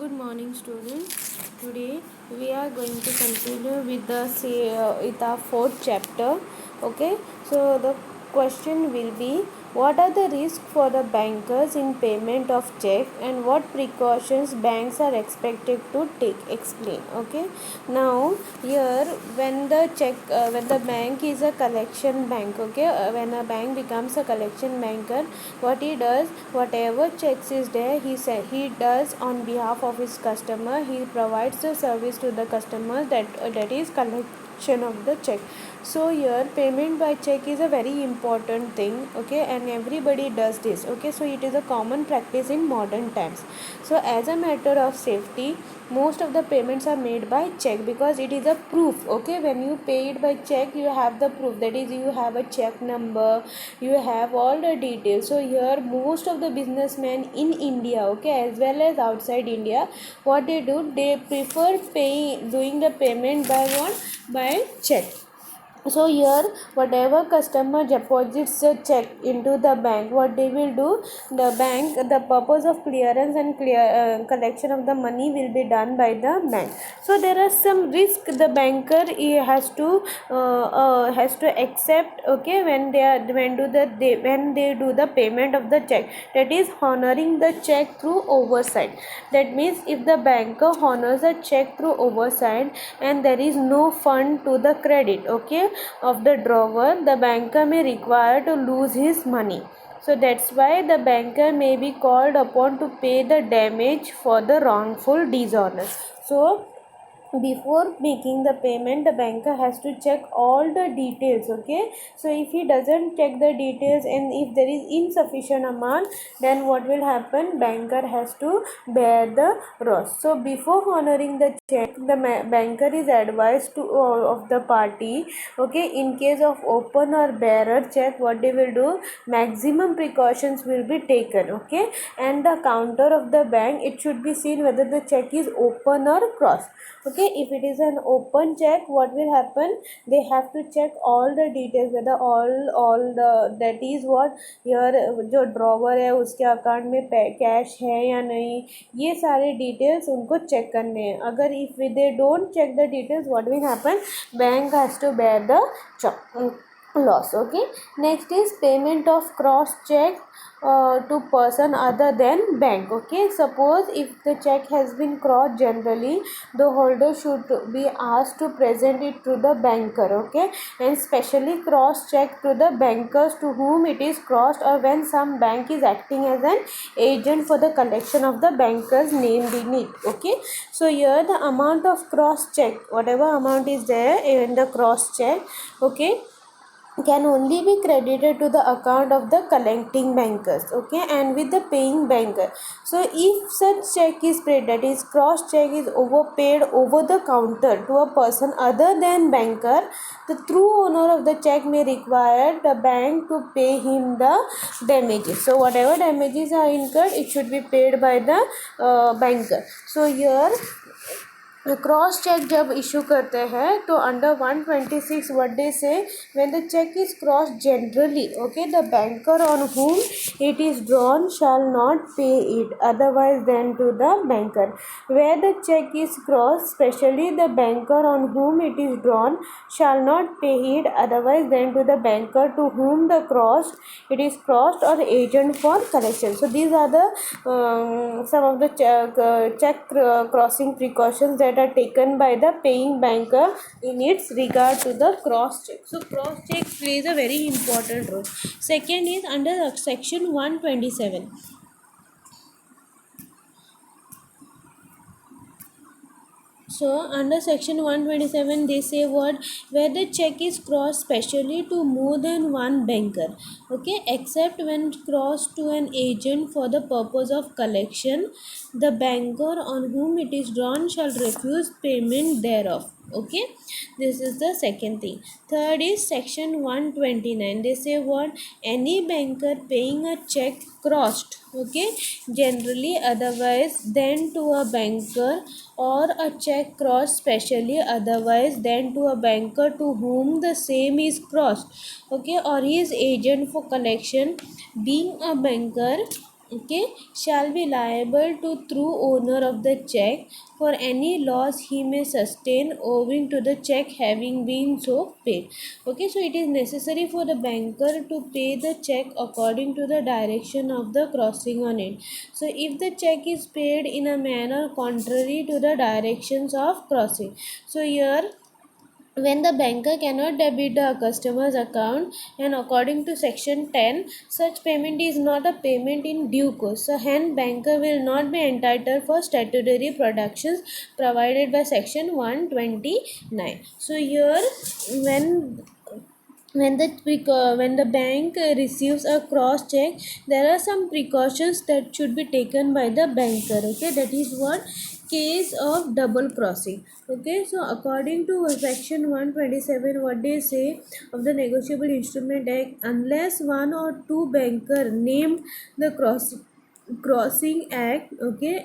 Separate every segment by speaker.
Speaker 1: Good morning, students. Today we are going to continue with with our fourth chapter. Okay, so the question will be: what are the risks for the bankers in payment of check, and what precautions banks are expected to take? Explain. Okay. Now here, when the bank is a collection bank. Okay, when a bank becomes a collection banker, what he does, whatever checks is there, he does on behalf of his customer. He provides the service to the customer, that is collection of the check. So here payment by check is a very important thing. Okay, and everybody does this. Okay, so it is a common practice in modern times. So as a matter of safety, most of the payments are made by check, because it is a proof. Okay, when you pay it by check, you have the proof, that is, you have a check number, you have all the details. So here most of the businessmen in India, okay, as well as outside India, what they do, they prefer doing the payment by what? By check. So here whatever customer deposits a check into the bank, what they will do, the purpose of clearance and collection of the money will be done by the bank. So there are some risk the banker has to accept. Okay, when they do the payment of the check, that is honoring the check through oversight. That means if the banker honors a check through oversight and there is no fund to the credit, okay, of the drawer, the banker may require to lose his money. So that's why the banker may be called upon to pay the damage for the wrongful dishonest. So before making the payment, the banker has to check all the details. Okay, so if he doesn't check the details and if there is insufficient amount, then what will happen, banker has to bear the loss. So before honoring the check, the banker is advised to of the party, okay, in case of open or bearer check, what they will do, maximum precautions will be taken. Okay, and the counter of the bank, it should be seen whether the check is open or crossed. Okay, if it is an open check, what will happen, they have to check all the details, whether all the, that is what, here जो drawer है उसके account में cash है या नहीं, ये सारे details उनको चेक करने हैं. अगर if they don't check the details, what will happen, bank has to bear the loss. Okay, next is payment of cross check to person other than bank. Okay, suppose if the check has been crossed, generally the holder should be asked to present it to the banker. Okay, and specially cross check to the bankers to whom it is crossed, or when some bank is acting as an agent for the collection of the bankers named in it. Okay, so here the amount of cross check, whatever amount is there in the cross check, okay, can only be credited to the account of the collecting bankers. Okay, and with the paying banker. So if such check is paid, that is cross check is overpaid over the counter to a person other than banker, the true owner of the check may require the bank to pay him the damages. So whatever damages are incurred, it should be paid by the banker. So here cross cheque जब issue करते हैं, तो under 126 what they say, when the cheque is cross generally, okay, the banker on whom it is drawn shall not pay it otherwise than to the banker. Where the check is crossed, specially the banker on whom it is drawn shall not pay it otherwise than to the banker to whom it is crossed, or agent for collection. So these are the some of the check crossing precautions that are taken by the paying banker in its regard to the cross check. So cross check plays a very important role. Second is under section 127. So under section 127 they say what, where the check is crossed specially to more than one banker, okay, except when crossed to an agent for the purpose of collection, the banker on whom it is drawn shall refuse payment thereof. Okay, this is the second thing. Third is section 129. They say what, any banker paying a check crossed, okay, generally otherwise than to a banker, or a check crossed specially otherwise than to a banker to whom the same is crossed, okay, or his agent for collection, being a banker okay, shall be liable to true owner of the check for any loss he may sustain owing to the check having been so paid. Okay, so it is necessary for the banker to pay the check according to the direction of the crossing on it. So if the check is paid in a manner contrary to the directions of crossing, so here when the banker cannot debit the customer's account and according to section 10 such payment is not a payment in due course, so hence banker will not be entitled for statutory productions provided by section 129. So here when when the bank receives a cross check, there are some precautions that should be taken by the banker. Okay, that is what case of double crossing. Okay, so according to section 127, what they say of the negotiable instrument act, unless one or two banker named the crossing act, okay,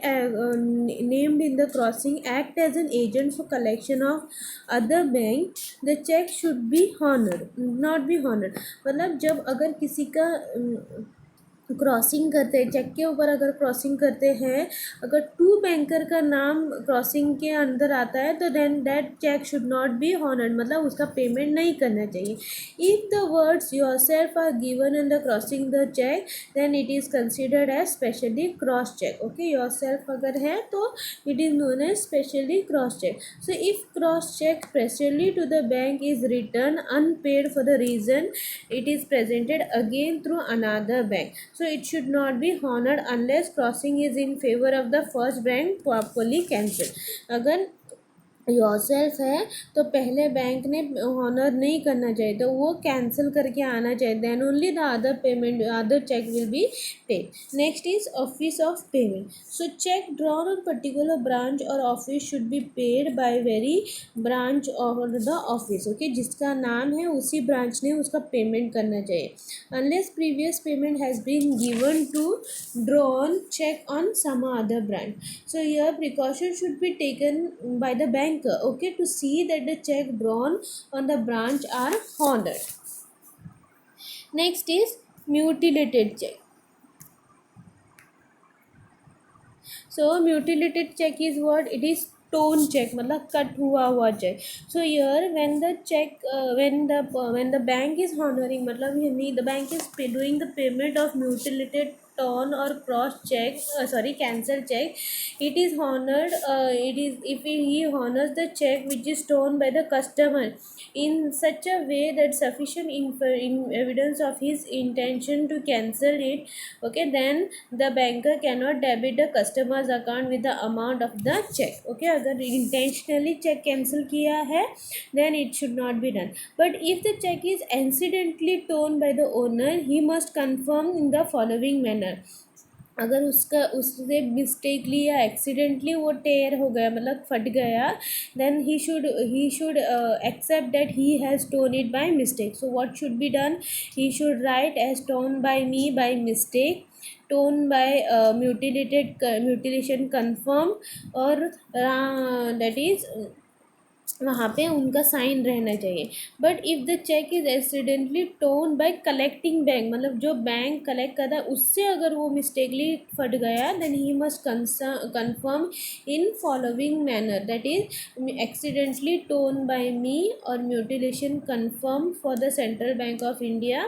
Speaker 1: named in the crossing act as an agent for collection of other bank, the check should be honored, not be honored. मतलब जब अगर किसी का crossing करते हैं, check के ऊपर अगर क्रॉसिंग करते हैं, अगर टू बैंकर का नाम क्रॉसिंग के अंदर आता है तो then that cheque should not be honoured, मतलब उसका पेमेंट नहीं करना चाहिए. If the words yourself are given in the crossing the cheque then it is considered as specially cross cheque. Okay, yourself अगर है तो it is known as specially cross cheque. So if cross cheque specially to the bank is return unpaid for the reason it is presented again through another bank, so it should not be honored unless crossing is in favor of the first bank properly cancelled. अगर yourself है तो पहले bank ने honour नहीं करना चाहिए, तो वो कैंसिल करके आना चाहिए, then only the other payment other cheque will be paid. Next is office of payment. So cheque drawn on particular branch और office should be paid by very branch of the office. Okay, जिसका नाम है उसी branch ने उसका payment करना चाहिए. Unless previous payment has been given to drawn cheque on some other branch. So here precaution should be taken by the banker, okay, to see that the check drawn on the branch are honored. Next is mutilated check. So mutilated check is what? It is torn cheque, मतलब cut हुआ हुआ cheque. So here when the cheque when the bank is honoring, मतलब the bank is doing the payment of mutilated torn or cross check, sorry, cancel check, it is honored, it is if he honors the check which is torn by the customer in such a way that sufficient evidence of his intention to cancel it, okay, then the banker cannot debit the customer's account with the amount of the check. Okay, अगर intentionally check cancel किया है then it should not be done. But if the check is accidentally torn by the owner, he must confirm in the following manner. अगर उससे mistakenly या accidentally वो टेयर हो गया, मतलब फट गया, then he should accept that he has torn it by mistake. So what should be done? He should write as torn by me by mistake, torn by mutilation confirm, और that is वहाँ पे उनका sign रहना चाहिए. But if the cheque is accidentally torn by collecting bank, मतलब जो bank collect करता है उससे अगर वो मिस्टेकली फट गया, then he must confirm in following manner, that is accidentally torn by me और mutilation confirm for the central bank of India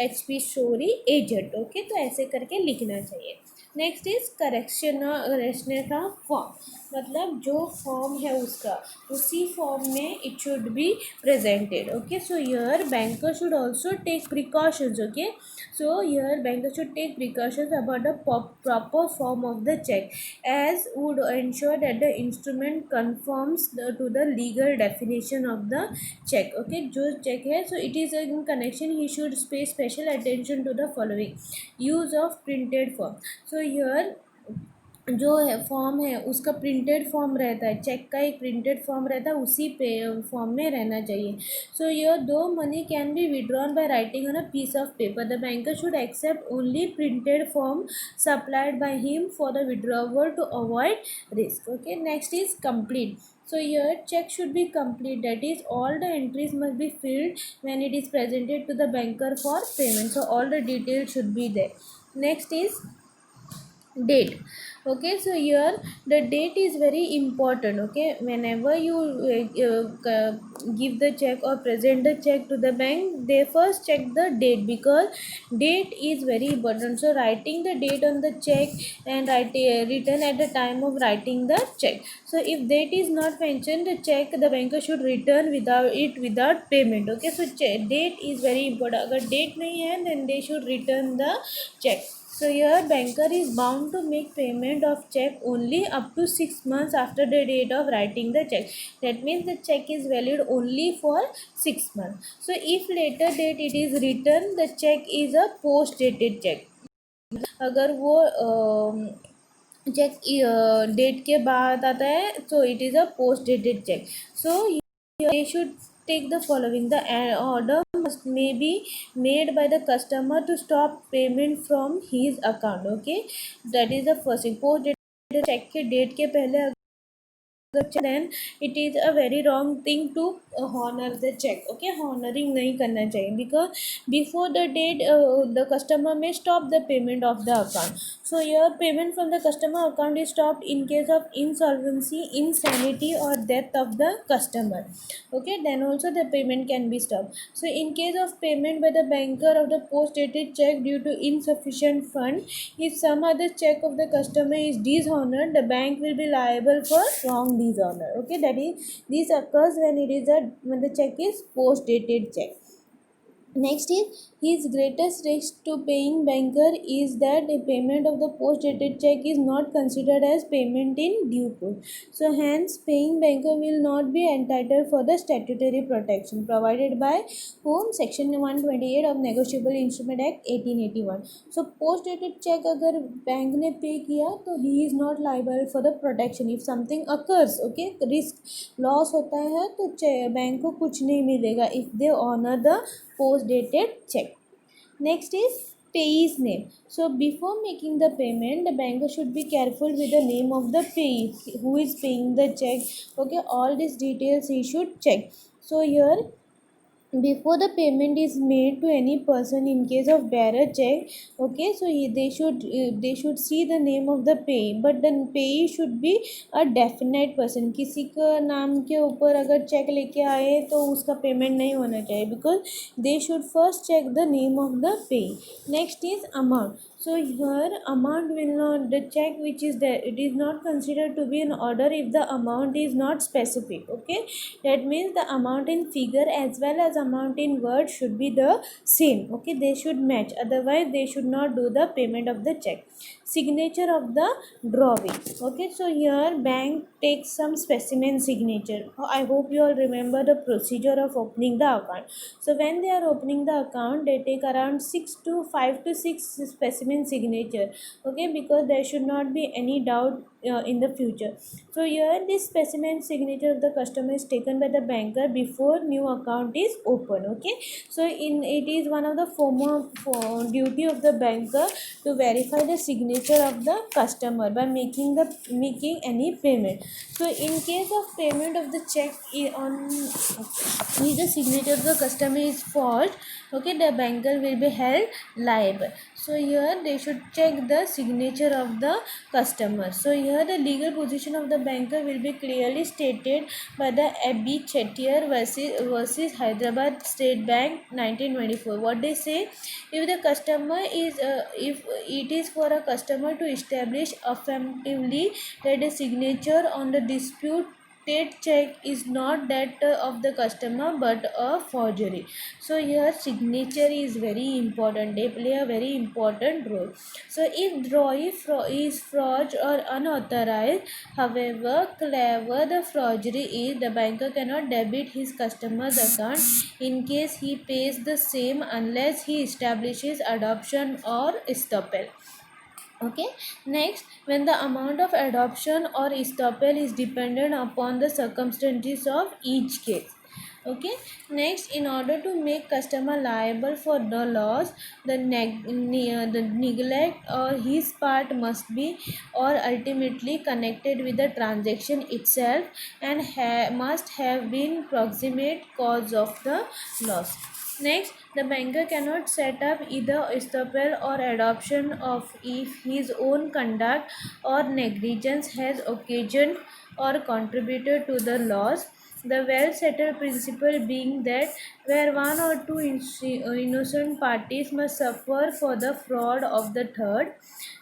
Speaker 1: HP story agent. Okay, तो ऐसे करके लिखना चाहिए. नेक्स्ट इज करेक्शन का फॉर्म, मतलब जो फॉर्म है उसका उसी फॉर्म में it should be presented. Okay, so here banker should also take precautions. Okay, so here banker should take precautions about the proper form of the cheque as would ensure that the instrument conforms to the legal definition of the check. Okay, जो check है, so it is in connection he should pay special attention to the following: use of printed form. So here जो है form है उसका printed form रहता है, check का एक प्रिंटेड फॉर्म रहता है, उसी पे फॉर्म में रहना चाहिए. So although money can be withdrawn by writing on a piece of paper, the banker should accept only printed form supplied by him for the withdrawal to avoid risk. Okay, next is complete. So here check should be complete, that is all the entries must be filled when it is presented to the banker for payment. So all the details should be there. Next is date. Okay, so here the date is very important. Okay, whenever you give the check or present the check to the bank, they first check the date, because date is very important. So writing the date on the check and return at the time of writing the check. So if date is not mentioned, the check the banker should return without payment. Okay, so date is very important. अगर date नहीं है, then they should return the check. So here banker is bound to make payment of check only up to 6 months after the date of writing the check. That means the check is valid only for 6 months. So if later date it is returned, the check is a post dated check. अगर वो check date के बाद आता है, so it is a post dated check. So they should take the following: the order must may be made by the customer to stop payment from his account. Okay, that is the first thing. Post dated check के date के पहले, then it is a very wrong thing to honor the check. Okay, honoring नहीं करना चाहिए, because before the date the customer may stop the payment of the account. So your payment from the customer account is stopped in case of insolvency, insanity or death of the customer. Okay, then also the payment can be stopped. So in case of payment by the banker of the post dated check due to insufficient fund, if some other check of the customer is dishonored, the bank will be liable for wrong dishonor. Okay, that is, this occurs when when the check is post dated check. Next is, his greatest risk to paying banker is that the payment of the post dated check is not considered as payment in due course. So hence paying banker will not be entitled for the statutory protection provided by whom section 128 of Negotiable Instrument Act 1881. So post dated check अगर bank ने पे किया, तो he is not liable for the protection if something occurs. Okay, risk loss होता है तो bank को कुछ नहीं मिलेगा if they honor the post dated check. Next is payee's name. So before making the payment, the banker should be careful with the name of the payee, who is paying the check. Okay, all these details he should check. So here, before the payment is made to any person in case of bearer check, okay, so they should see the name of the payee, but the payee should be a definite person. किसी का नाम के ऊपर अगर check लेके आए तो उसका पेमेंट नहीं होना चाहिए, because they should first check the name of the payee. Next is amount. So here amount will not, the check which is there, it is not considered to be an order if the amount is not specific. Okay, that means the amount in figure as well as amount in word should be the same. Okay, they should match, otherwise they should not do the payment of the check. Signature of the drawing. Okay, so here bank takes some specimen signature. I hope you all remember the procedure of opening the account. So when they are opening the account, they take around 5 to 6 specimen signature. Okay, because there should not be any doubt in the future. So here this specimen signature of the customer is taken by the banker before new account is open. Okay, so it is one of the duty of the banker to verify the signature of the customer by making any payment. So in case of payment of the check on if the signature of the customer is false, okay, the banker will be held liable. So here they should check the signature of the customer. So here the legal position of the banker will be clearly stated by the Abhi Chettiar versus Hyderabad State Bank 1924. What they say: if the customer is if it is for a customer to establish affirmatively that a signature on the dispute check is not that of the customer but a forgery. So here signature is very important, they play a very important role. So if drawing is fraud or unauthorized, however clever the forgery is, the banker cannot debit his customer's account in case he pays the same unless he establishes adoption or estoppel. Okay, next, when the amount of adoption or estoppel is dependent upon the circumstances of each case. Okay, next, in order to make customer liable for the loss, the neglect or his part must be or ultimately connected with the transaction itself and must have been proximate cause of the loss. Next, the banker cannot set up either estoppel or adoption of if his own conduct or negligence has occasioned or contributed to the loss. The well settled principle being that where one or two innocent parties must suffer for the fraud of the third,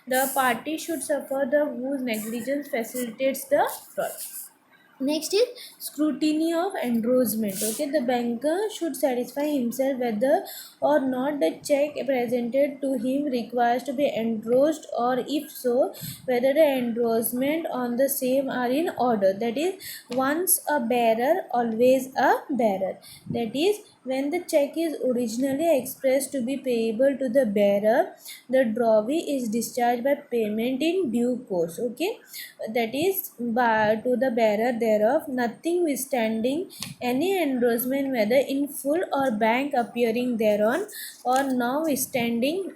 Speaker 1: the party should suffer the whose negligence facilitates the fraud. Next is scrutiny of endorsement. Okay, the banker should satisfy himself whether or not the check presented to him requires to be endorsed, or if so, whether the endorsement on the same are in order. That is, once a bearer, always a bearer. That is, when the check is originally expressed to be payable to the bearer, the drawee is discharged by payment in due course. Okay, that is by to the bearer thereof, nothing withstanding any endorsement whether in full or bank appearing thereon, or notwithstanding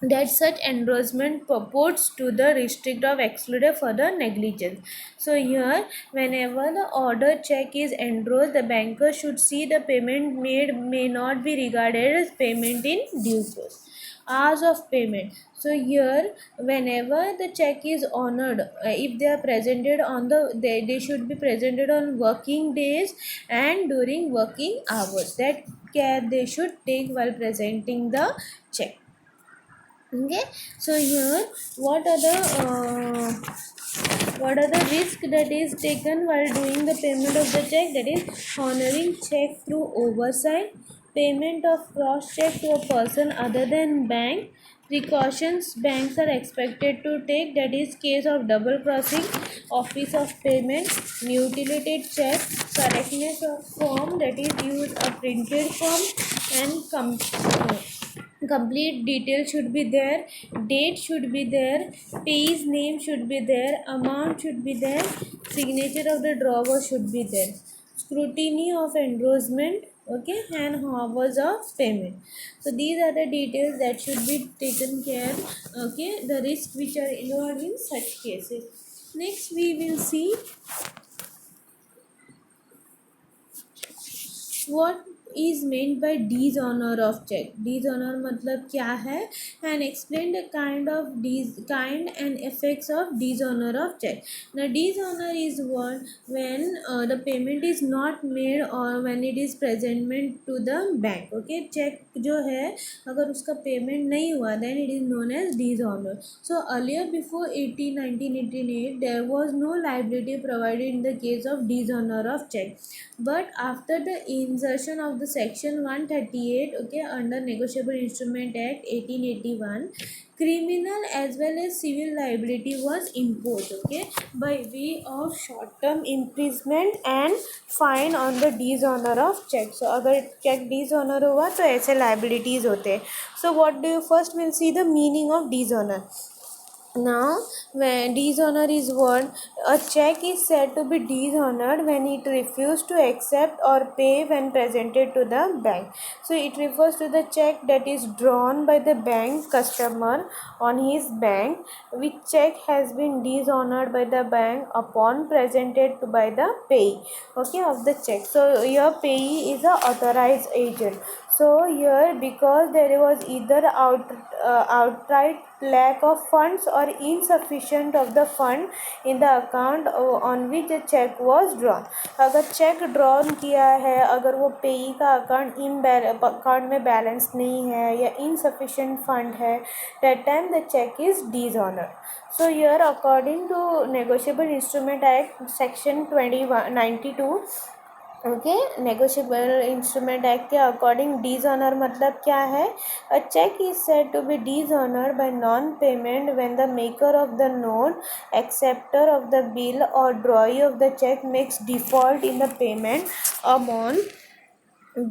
Speaker 1: that such endorsement purports to the restrict of excluded further negligence. So here, whenever the order check is endorsed, the banker should see the payment made may not be regarded as payment in due course. Hours of payment. So here, whenever the check is honored, if they are presented on they should be presented on working days and during working hours. That care they should take while presenting the check. Okay, so here, what are the risk that is taken while doing the payment of the check? That is honoring check through oversight, payment of cross check to a person other than bank, precautions banks are expected to take, that is case of double crossing, office of payment, mutilated check, correctness of form, that is use a printed form, and complete detail should be there, date should be there, payee's name should be there, amount should be there, signature of the drawer should be there, scrutiny of endorsement, okay, and hours of payment. So these are the details that should be taken care, okay, the risks which are involved in such cases. Next we will see what is meant by dishonor of check. Dishonor मतलब क्या है, and explain the kind and effects of dishonor of check. Now dishonor is what when the payment is not made or when it is presentment to the bank. Okay, check जो है अगर उसका payment नहीं हुआ then it is known as dishonor. So earlier before 1988 there was no liability provided in the case of dishonor of check, but after the insertion of the section 138, okay, under Negotiable Instrument Act 1881, criminal as well as civil liability was imposed, okay, by way of short term imprisonment and fine on the dishonor of check. So अगर check dishonor हुआ तो ऐसे liabilities होते हैं. So what do you first will see the meaning of dishonor. Now, when dishonor is what a check is said to be dishonored when it refuses to accept or pay when presented to the bank. So it refers to the check that is drawn by the bank customer on his bank, which check has been dishonored by the bank upon presented to by the payee, okay, of the check. So your payee is a authorized agent. So here, because there was either outright lack of funds or insufficient of the fund in the account on which the check was drawn. अगर check drawn किया है, अगर वो पेई का account में balance नहीं है या insufficient fund है, that time the check is dishonored. So here, according to Negotiable Instrument Act section 9192, okay, negotiable instrument act के अकॉर्डिंग डिसऑनर मतलब क्या है, a cheque is said to be dishonour by non payment when the maker of the note, acceptor of the bill or drawee of the cheque makes default in the payment upon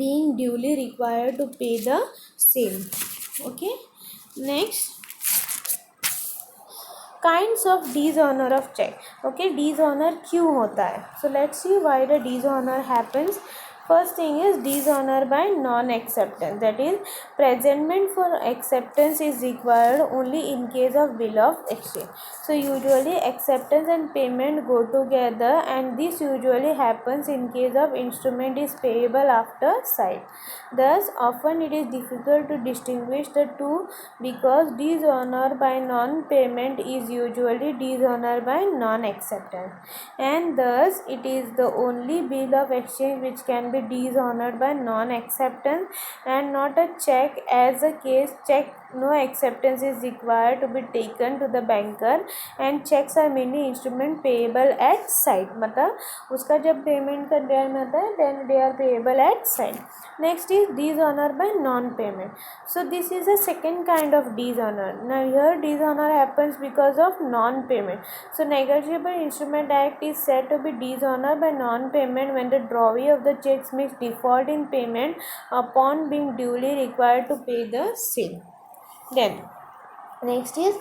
Speaker 1: being duly required to pay the same. Okay, next, kinds of dishonour of cheque. Okay, dishonour क्यों होता है? So let's see why the dishonour happens. First thing is dishonor by non-acceptance. That is, presentment for acceptance is required only in case of bill of exchange. So usually acceptance and payment go together, and this usually happens in case of instrument is payable after sight. Thus often it is difficult to distinguish the two, because dishonor by non-payment is usually dishonor by non-acceptance, and thus it is the only bill of exchange which can be dishonored by non-acceptance and not a check. As a case check, no acceptance is required to be taken to the banker, and checks are mainly instrument payable at sight. मतलब उसका जब payment का time आता है then they are payable at sight. Next is dishonor by non-payment. So this is a second kind of dishonor. Now here dishonor happens because of non-payment. So Negotiable Instrument Act is said to be dishonored by non-payment when the drawee of the checks makes default in payment upon being duly required to pay the same. Then next is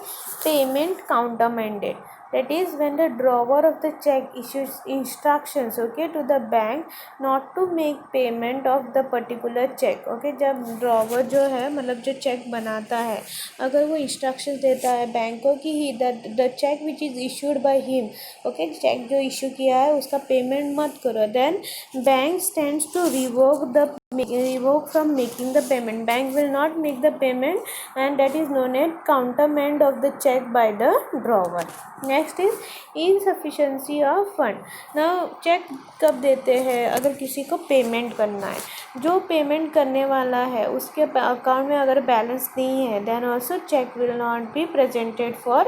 Speaker 1: payment countermanded. That is when the drawer of the check issues instructions to the bank not to make payment of the particular check. जब drawer जो है मतलब जो check बनाता है, अगर वो instructions देता है बैंक को कि he the cheque which is issued by him, cheque जो इशू किया है उसका पेमेंट मत करो, then bank stands to revoke from making the payment. Bank will not make the payment, and that is known as countermand of the check by the drawer. Next is insufficiency of fund. Now check कब देते हैं? अगर किसी को payment करना है, जो payment करने वाला है उसके अकाउंट में अगर बैलेंस नहीं है, then also check will not be presented for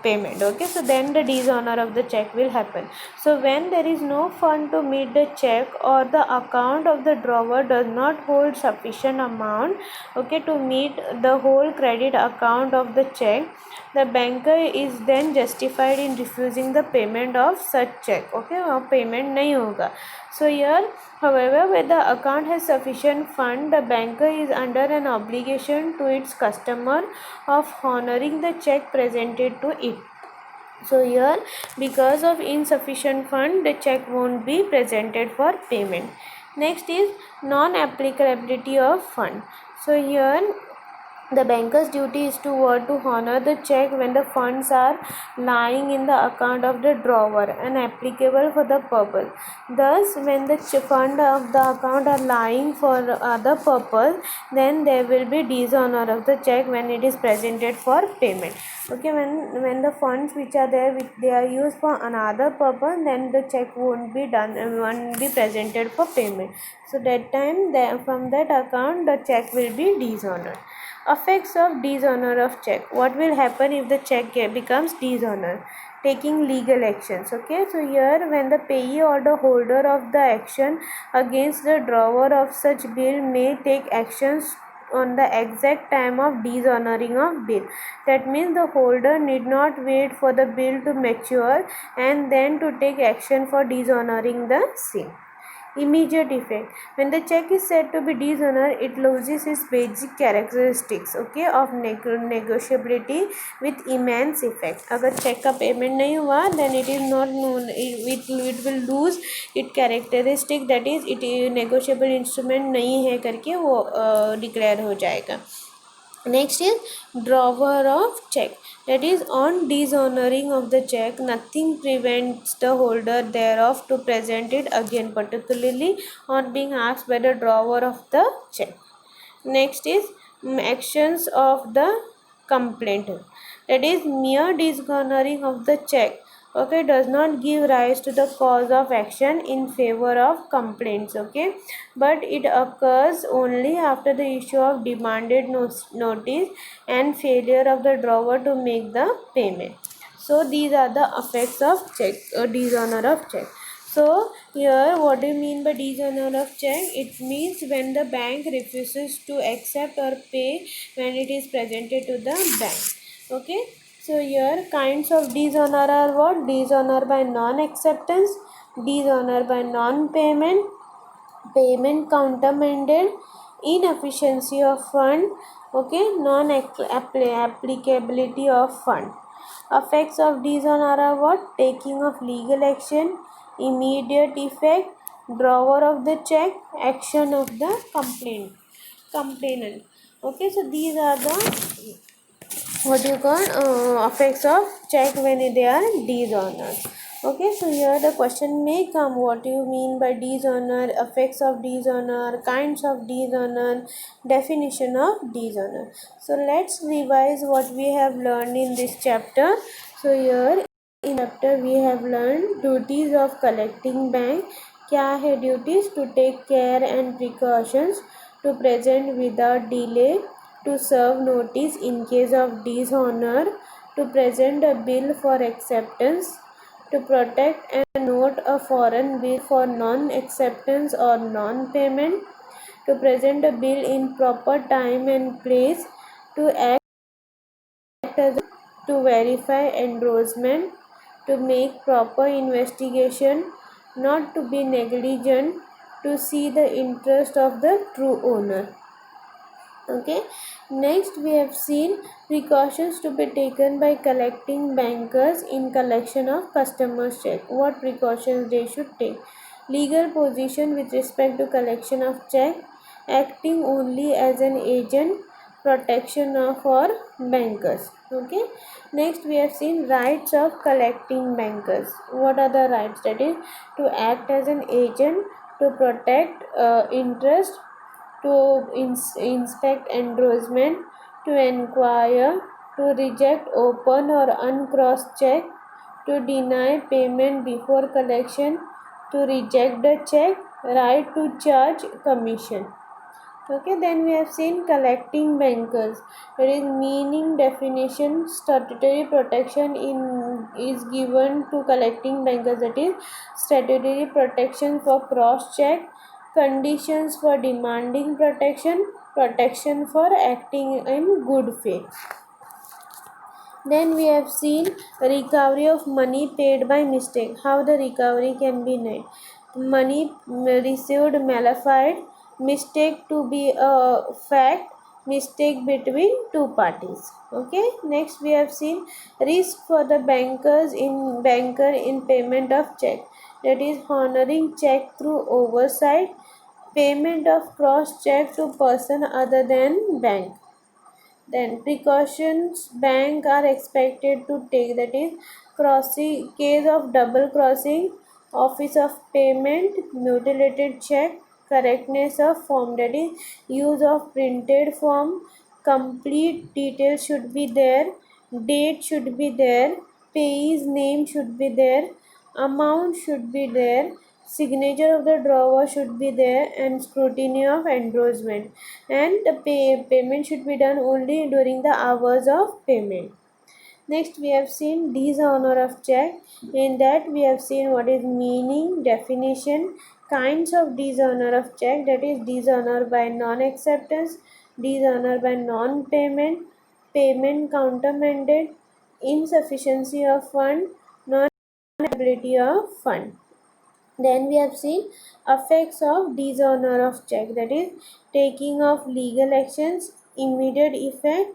Speaker 1: payment. So then the dishonor of the check will happen. So when there is no fund to meet the check, or the account of the drawer does not hold sufficient amount to meet the whole credit account of the check, the banker is then justified in refusing the payment of such check. और payment नहीं होगा. So here, however, when the account has sufficient fund, the banker is under an obligation to its customer of honoring the check presented to it. So here, because of insufficient fund, the check won't be presented for payment. Next is non-applicability of fund. So here, the banker's duty is to honor the check when the funds are lying in the account of the drawer and applicable for the purpose. Thus, when the fund of the account are lying for other purpose, then there will be dishonor of the check when it is presented for payment. When the funds which are there, they are used for another purpose, then the check won't be presented for payment. So that time, from that account, the check will be dishonored. Effects of dishonor of check. What will happen if the check becomes dishonored? Taking legal actions. So here, when the payee or the holder of the action against the drawer of such bill may take actions on the exact time of dishonoring of bill. That means the holder need not wait for the bill to mature and then to take action for dishonoring the same. Immediate effect. When the check is said to be dishonored, it loses its basic characteristics of negotiability with immense effect. अगर check का payment नहीं हुआ, then it is not known, it will lose its characteristic, that is it negotiable instrument नहीं है करके वो declare हो जाएगा. Next is drawer of check. That is, on dishonoring of the check, nothing prevents the holder thereof to present it again, particularly on being asked by the drawer of the check. Next is actions of the complainant. That is, mere dishonoring of the check does not give rise to the cause of action in favor of complaints, but it occurs only after the issue of demanded notice and failure of the drawer to make the payment. So these are the effects of check, dishonor of check. So here, what do you mean by dishonor of check? It means when the bank refuses to accept or pay when it is presented to the bank. So here, kinds of dishonor are what? Dishonor by non-acceptance, dishonor by non-payment, payment countermanded, inefficiency of fund, non-applicability of fund. Effects of dishonor are what? Taking of legal action, immediate effect, drawer of the check, action of the complainant. Okay, so these are the what you call effects of check when they are dishonored. Okay, so here the question may come, what do you mean by dishonor, effects of dishonor, kinds of dishonor, definition of dishonor. So let's revise what we have learned in this chapter. So here in chapter we have learned duties of collecting bank. क्या है duties? To take care and precautions, to present without delay, to serve notice in case of dishonor, to present a bill for acceptance, to protect and note a foreign bill for non-acceptance or non-payment, to present a bill in proper time and place, to act as to verify endorsement, to make proper investigation, not to be negligent, to see the interest of the true owner. Okay, next we have seen precautions to be taken by collecting bankers in collection of customers check. What precautions they should take? Legal position with respect to collection of check, acting only as an agent, protection of for bankers. Okay, next we have seen rights of collecting bankers. What are the rights? That is to act as an agent, to protect interest, to inspect endorsement, to inquire, to reject open or uncrossed check, to deny payment before collection, to reject the check, right to charge commission. Okay, then we have seen collecting bankers. There is meaning, definition, statutory protection in is given to collecting bankers. That is statutory protection for cross check, conditions for demanding protection, protection for acting in good faith. Then we have seen recovery of money paid by mistake. How the recovery can be made. Money received malified, mistake to be a fact, mistake between two parties. Okay. Next we have seen risk for the banker in payment of check. That is honoring check through oversight, payment of cross check to person other than bank. Then precautions bank are expected to take, that is crossing case of double crossing, office of payment, mutilated check, correctness of form, that is use of printed form, complete details should be there, date should be there, payee's name should be there, amount should be there, signature of the drawer should be there, and scrutiny of endorsement, and the payment should be done only during the hours of payment. Next we have seen dishonor of check. In that we have seen what is meaning, definition, kinds of dishonor of check, that is dishonor by non-acceptance, dishonor by non-payment, payment countermanded, insufficiency of fund, non-availability of fund. Then we have seen effects of dishonor of check, that is taking of legal actions, immediate effect,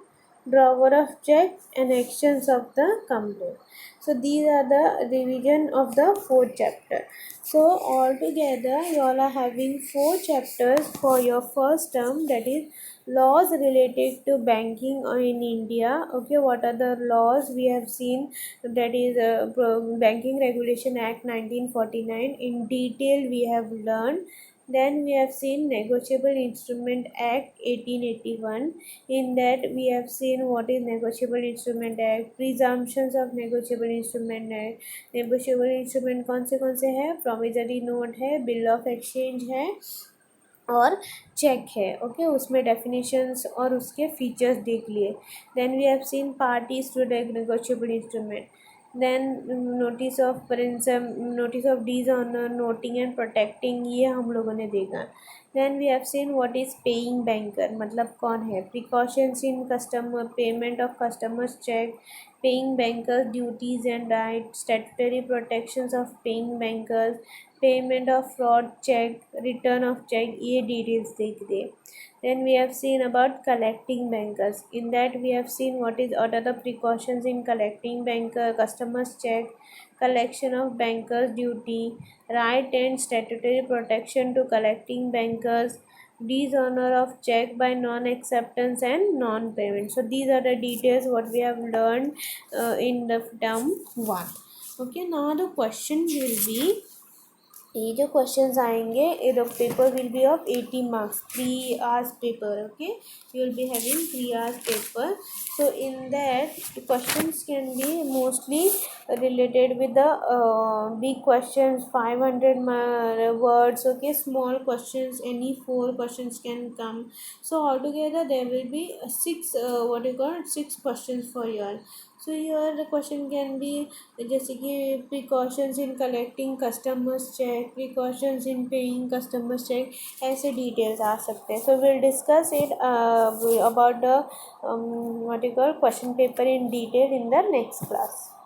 Speaker 1: drawer of check, and actions of the complaint. So these are the revision of the fourth chapter. So altogether you all are having 4 chapters for your first term, that is laws related to banking in India. Okay, what are the laws we have seen? That is Banking Regulation Act 1949 in detail we have learned. Then we have seen Negotiable Instrument Act 1881. In that we have seen what is Negotiable Instrument Act, presumptions of Negotiable Instrument Act, negotiable instrument कौन से है, promissory note है, bill of exchange है और check है. Okay, उसमें definitions और उसके फीचर्स देख लिए. Then we have seen parties to negotiable instrument. Then notice of dishonour, noting and protecting, ये हम लोगों ने देखा. Then we have seen what is paying banker, मतलब कौन है. Precautions in customer payment of customers cheque, paying bankers duties and right, statutory protections of paying bankers, payment of fraud cheque, return of cheque, ये details देख दे. Then we have seen about collecting bankers. In that we have seen what are the precautions in collecting banker customers check, collection of bankers' duty, right and statutory protection to collecting bankers, dishonor of check by non-acceptance and non-payment. So these are the details what we have learned in the term 1. Okay, now the question will be, ये जो questions आएंगे ये paper will be of 80 marks, 3 hours paper. Okay, you will be having 3 hours paper. So in that the questions can be mostly related with the big questions, 500 words. Okay, small questions, any 4 questions can come. So altogether there will be 6 what you call 6 questions for your. So here the question can be जैसे कि precautions in collecting customers check, precautions in paying customers check, ऐसे details आ सकते हैं. So we'll discuss it about the what you call question paper in detail in the next class.